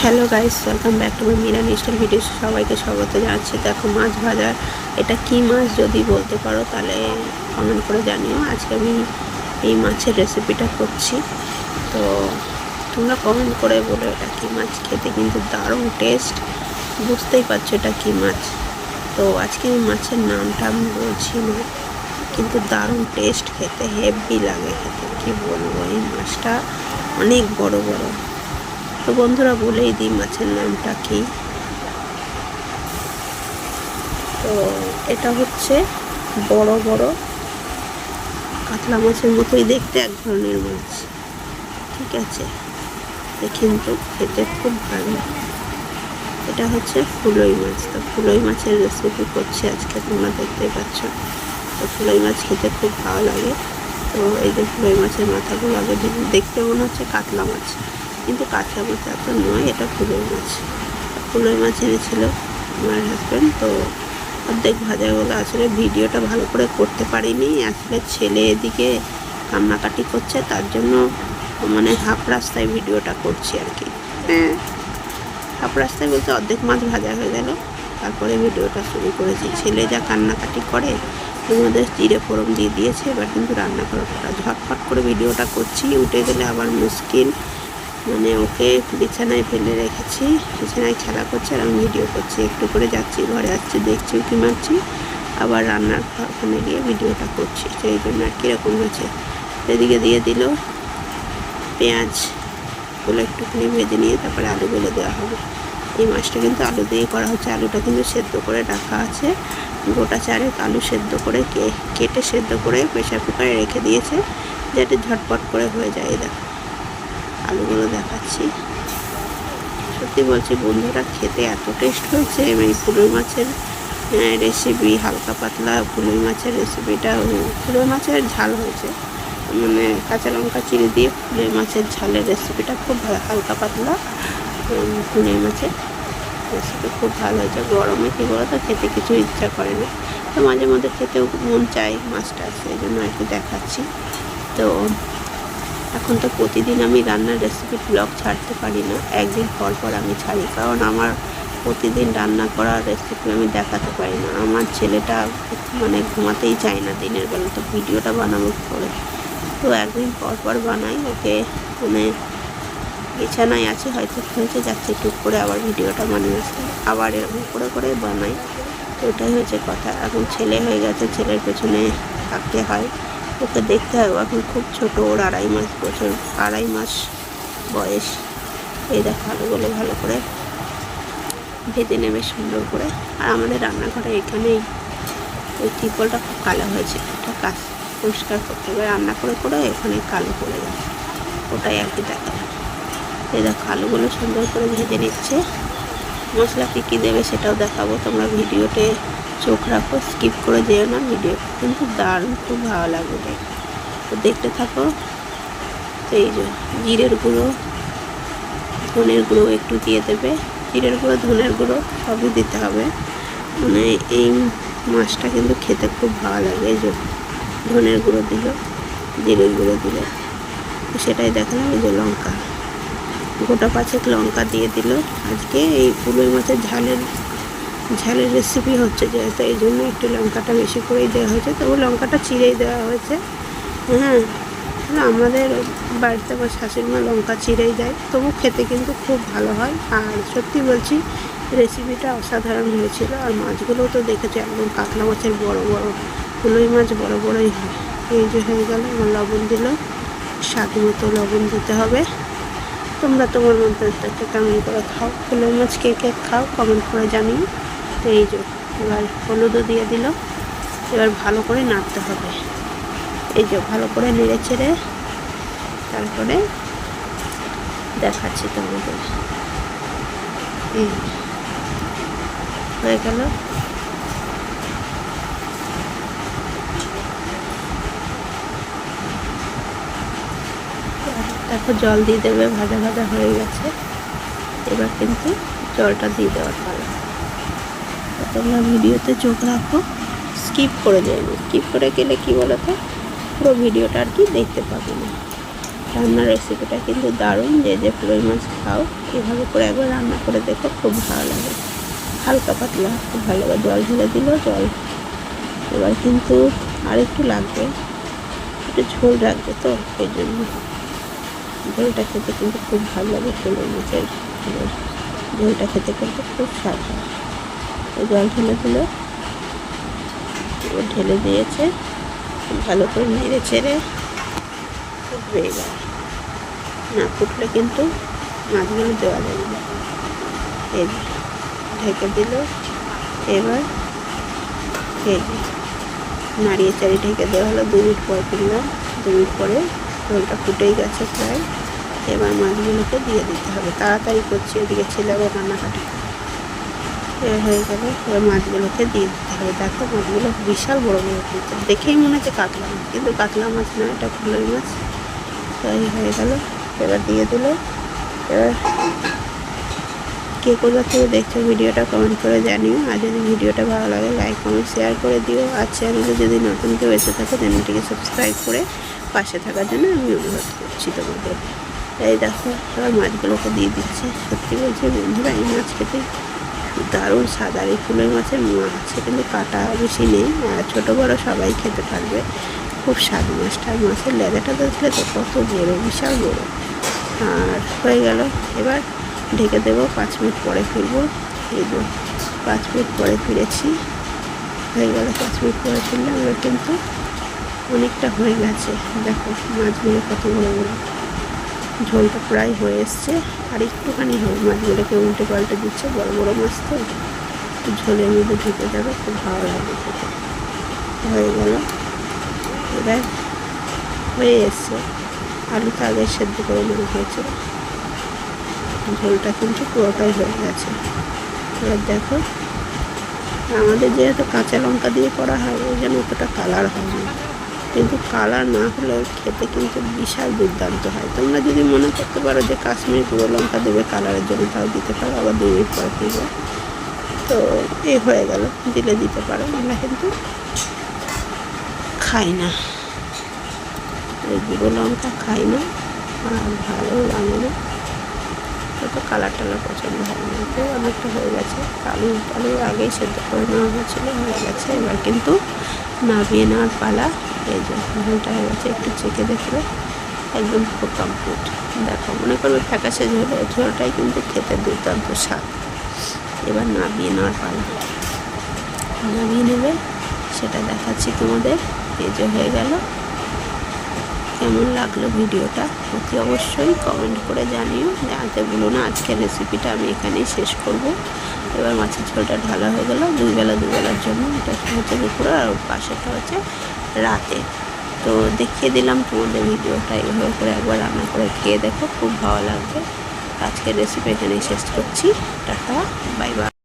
Hello guys, welcome back to my Miran style video. সবাইকে স্বাগত জানাচ্ছি। দেখো মাছ ভাজার, এটা কি মাছ যদি বলতে পারো তাহলে কমেন্ট করে জানিও। আজকে আমি এই মাছের রেসিপিটা করছি, তো তোমরা কমেন্ট করে বলো এটা কি মাছ। খেতে কিন্তু দারুণ টেস্ট, বুঝতেই পারছো এটা কি মাছ। তো আজকে এই মাছের নামটা আমি বলছি না, কিন্তু দারুণ টেস্ট, খেতে হেভি লাগে খেতে। কি বলবো, এই মাছটা অনেক বড় বড়। তো বন্ধুরা বলেই দিই মাছের নামটা কি। তো এটা হচ্ছে বড় বড় কাতলা মাছের মতোই দেখতে এক ধরনের মাছ, ঠিক আছে, কিন্তু খেতে খুব ভালো। এটা হচ্ছে ফুলই মাছ। তো ফুলই মাছের রেসিপি করছি আজকে, তোমরা দেখতেই পাচ্ছ। তো ফুলই মাছ খেতে খুব ভালো লাগে। তো এই যে ফুলই মাছের মাথাগুলো আগে দেখতে মনে হচ্ছে কাতলা মাছ, কিন্তু কাতলা মাছ এত নয়, এটা ফুলই মাছ। ফুলই মাছ এনেছিল আমার হাজব্যান্ড। তো অর্ধেক ভাজাগুলো আসলে ভিডিওটা ভালো করে করতে পারিনি, আসলে ছেলে এদিকে কান্নাকাটি করছে, তার জন্য মানে হাফ রাস্তায় ভিডিওটা করছি আর কি। হ্যাঁ, হাফ রাস্তায় বলতে অর্ধেক মাছ ভাজা হয়ে গেল, তারপরে ভিডিওটা শুরু করেছি। ছেলে যা কান্নাকাটি করে, এর মধ্যে জিরে ফোড়ন দিয়ে দিয়েছে। এবার কিন্তু রান্না করাটা ঝটফট করে ভিডিওটা করছি, উঠে গেলে আবার মুশকিল। মানে ওকে বিছানায় ফেলে রেখেছি, বিছানায় খেলা করছে আর আমি ভিডিও করছি। একটু করে যাচ্ছি, ঘরে আসছি, দেখছি উঁকি মারছি, আবার রান্নার ওখানে গিয়ে ভিডিওটা করছি। সেই জন্য আর কীরকম হয়েছে। এদিকে দিয়ে দিল পেঁয়াজগুলো একটুখানি ভেজে নিয়ে তারপরে আলুগুলো দেওয়া হবে। এই মাছটা কিন্তু আলু দিয়ে করা হচ্ছে। আলুটা কিন্তু সেদ্ধ করে রাখা আছে, গোটা চারেক আলু সেদ্ধ করে কেটে সেদ্ধ করে প্রেশার কুকারে রেখে দিয়েছে, যাতে ঝটপট করে হয়ে যায়। দেখো আলুগুলো দেখাচ্ছি। সত্যি বলছি বন্ধুরা, খেতে এত টেস্ট হয়েছে। এই ফুলই মাছের রেসিপি, হালকা পাতলা ফুলই মাছের রেসিপিটা, ফুলই মাছের ঝাল হয়েছে, মানে কাঁচা লঙ্কা চিড়ে দিয়ে ফুলই মাছের ঝালের রেসিপিটা খুব ভালো, হালকা পাতলা ফুলই মাছের রেসিপি খুব ভালো হয়েছে। গরমে কী বলো তো, খেতে কিছু ইচ্ছা করে না, তো মাঝে মধ্যে খেতেও মন চায় মাছটা, সেই জন্য আর কি দেখাচ্ছি। তো এখন তো প্রতিদিন আমি রান্নার রেসিপি ব্লগ ছাড়তে পারি না, একদিন পর পর আমি ছাড়ি, কারণ আমার প্রতিদিন রান্না করার রেসিপি আমি দেখাতে পারি না। আমার ছেলেটা মানে ঘুমাতেই চায় না দিনের বেলা, তো ভিডিওটা বানাবো করে, তো একদিন পর পর বানাই। ওকে মানে বিছানায় আছে, হয়তো হয়েছে যাচ্ছে, টুক করে আবার ভিডিওটা বানিয়ে আসতে, আবার এরকম করে করে বানাই। তো ওটাই হয়েছে কথা। এখন ছেলে হয়ে গেছে, ছেলের পেছনে থাকতে হয়, ওকে দেখতে হয়। এখন খুব ছোটো, ওর 2.5 মাস বয়স। এই দেখো আলুগুলো ভালো করে ভেজে নেবে সুন্দর করে। আর আমাদের রান্নাঘরে এখানেই ওই ত্রিপলটা খুব কালো হয়েছে, এটা কাজ পরিষ্কার করতে হবে। রান্না করে করে এখানে কালো পড়ে যাবে, ওটাই আর কি দেখাবে। এই দেখো আলুগুলো সুন্দর করে ভেজে নিচ্ছে। মশলা কী কী দেবে সেটাও দেখাবো, তোমরা ভিডিওতে চোখ রাখো, স্কিপ করে যেও না। ভিডিও কিন্তু দারুণ, খুব ভালো লাগবে, তো দেখতে থাকো। তো এই যে জিরের গুঁড়ো, ধনের গুঁড়ো একটু দিয়ে দেবে, জিরের গুঁড়ো ধনের গুঁড়ো সবই দিতে হবে। মানে এই মাছটা কিন্তু খেতে খুব ভালো লাগে। এই যে ধনের গুঁড়ো দিল, জিরের গুঁড়ো দিল, সেটাই দেখালাম। এই যে লঙ্কা, গোটা 5 লঙ্কা দিয়ে দিল। আজকে এই ফুলই মাছের ঝালের রেসিপি হচ্ছে যেহেতু, এই জন্য একটু লঙ্কাটা বেশি করেই দেওয়া হয়েছে, তবু লঙ্কাটা চিড়েই দেওয়া হয়েছে। হ্যাঁ, আমাদের বাড়িতে আমার শাশুড়িমা লঙ্কা চিড়েই দেয়, তবু খেতে কিন্তু খুব ভালো হয়। আর সত্যি বলছি রেসিপিটা অসাধারণ হয়েছিল। আর মাছগুলোও তো দেখেছো, একদম কাতলা মাছের বড় বড়, ফুলই মাছ বড় বড়ই হয়। এই যে হয়ে গেল, আমার লবণ দিল, স্বাদ মতো লবণ দিতে হবে। তোমরা তোমার মতো কেমন করে খাও, ফুলই মাছ কে কে খাও কমেন্ট করে জানিও। তো এই যে এবার হলুদও দিয়ে দিল। এবার ভালো করে নাড়তে হবে। এই যে ভালো করে নেড়ে ছেড়ে তারপরে দেখাচ্ছি তোমাদের। এই হয়ে গেল। তারপর জল দিয়ে দেবে, ভাজা ভাজা হয়ে গেছে। এবার কিন্তু জলটা দিয়ে দেওয়ার পালা। তোমরা ভিডিওতে চোখ রাখো, স্কিপ করে যাবে না। স্কিপ করে গেলে কী বলো তো, পুরো ভিডিওটা আর কি দেখতে পাবে না। রান্নার রেসিপিটা কিন্তু দারুণ। যে যে ফ্লোই মাছ খাও এভাবে করে একবার রান্না করে দেখো, খুব ভালো লাগে। হালকা পাতলা খুব ভালো লাগে। জল ঢেলে দিল, জল এবার কিন্তু আর একটু লাগবে, একটু ঝোল রাখবে, তো এই জন্য ঝোলটা খেতে কিন্তু খুব ভালো লাগে। ফ্লোই মাছের ঝোলটা খেতে কিন্তু খুব স্বাদ হয়। জল ঢেলে দিল, ঢেলে দিয়েছে, ভালো করে নেড়ে চেড়ে ফুটবে। এবার না ফুটলে কিন্তু মাছগুলো দেওয়া যাবে না। এই ঢেকে দিল, এবার এই নাড়িয়ে চাড়িয়ে ঢেকে দেওয়া হলো। 2 মিনিট পর তুললাম, 2 মিনিট পরে ঝোলটা ফুটেই গেছে প্রায়। এবার মাছগুলোকে দিয়ে দিতে হবে। তাড়াতাড়ি করছি, এদিকে ছেলে আবার কান্নাকাটি হয়ে গেল। এবার মাছগুলোকে দিয়ে দিতে হবে। দেখো মাছগুলো বিশাল বড় বড় হয়েছে, দেখেই মনে হচ্ছে কাতলা মাছ, কিন্তু কাতলা মাছ না, এটা ফ্লোই মাছ। তাই হয়ে গেল, এবার দিয়ে দিল। এবার কে কোথা থেকে দেখছো ভিডিওটা কমেন্ট করে জানিও। আর যদি ভিডিওটা ভালো লাগে লাইক কমেন্ট শেয়ার করে দিও। আর চ্যানেলে যদি নতুন কেউ এসে থাকো চ্যানেলটিকে সাবস্ক্রাইব করে পাশে থাকার জন্য আমি অনুরোধ করছি তোমাদের। এই দেখো এবার মাছগুলোকে দিয়ে দিচ্ছে। সত্যি বলছি বন্ধুরা, এই মাছ খেতে দারুণ স্বাদ। আর এই ফ্লোই মাছের মাছে কিন্তু কাটা বেশি নেই, আর ছোটো বড়ো সবাই খেতে পারবে। খুব স্বাদ মাছটা। মাছের লেজাটা দেখলে তো কত বড়ো, বিশাল বড়ো। আর হয়ে গেল, এবার ঢেকে দেবো। 5 মিনিট পরে ফিরবো। এই 5 মিনিট পরে ফিরেছি, হয়ে গেল। 5 মিনিট পরে ফিরলাম। এবার কিন্তু অনেকটা হয়ে গেছে। দেখো মাছগুলো কত বড়ো বড়ো, ঝোলটা প্রায় হয়ে এসছে। আর একটুখানি হবে, মাছগুলোকে উল্টে পাল্টে দিচ্ছে। বড় বড় মাছ তো একটু ঝোলের মধ্যে ঢুকে যাবে, খুব ভালো লাগবে খেতে। হয়ে গেল, এবার হয়ে এসছে। আলুটা আগে সেদ্ধ করে নেওয়া হয়েছে, ঝোলটা কিন্তু পুরোটাই হয়ে গেছে। এবার দেখো আমাদের যেহেতু কাঁচা লঙ্কা দিয়ে করা হয় ওই জন্য অতটা কালার হয় না, কিন্তু কালার না হলেও খেতে কিন্তু বিশাল দুর্দান্ত হয়। তোমরা যদি মনে করতে পারো যে কাশ্মীরি গুঁড়ো লঙ্কা দেবে কালারের জন্য, তাও দিতে পারো। আবার 2 মিনিট পরে ফিরবে। তো এই হয়ে গেল, দিলে দিতে পারো। আমরা কিন্তু খাই না, এই গুঁড়ো লঙ্কা খাই না, আর ভালো লাগে না, তো কালার টালার পছন্দ হয় না। তো অনেকটা হয়ে গেছে। আলু আগেই সেদ্ধ করে নেওয়া হয়েছিলো, হয়ে গেছে। এবার কিন্তু নামিয়ে নেওয়ার পালা। এই যে ঝোলটা হয়ে গেছে, একটু চেখে দেখবে, একদম খুব কমপ্লিট। দেখো মনে করবে ফ্যাকাশে ঝোল, ঝোলটাই কিন্তু খেতে দুর্দান্ত স্বাদ। এবার নামিয়ে নেওয়ার পালা, নামিয়ে নেবে, সেটা দেখাচ্ছি তোমাদের। এই যে হয়ে গেল। কেমন লাগলো ভিডিওটা অতি অবশ্যই কমেন্ট করে জানিও। জানতে ভুলো না। আজকের রেসিপিটা আমি এখানেই শেষ করব। এবার মাছের ঝোলটা ঢালা হয়ে গেল। 2 বেলার জন্য। এটা হচ্ছে দুপুরে, আর পাশেটা হচ্ছে রাতে। তো দেখিয়ে দিলাম তোমাদের ভিডিওটা। এইভাবে করে একবার রান্না করে খেয়ে দেখো, খুব ভালো লাগবে। আজকের রেসিপি এখানেই শেষ করছি। Tata, bye bye.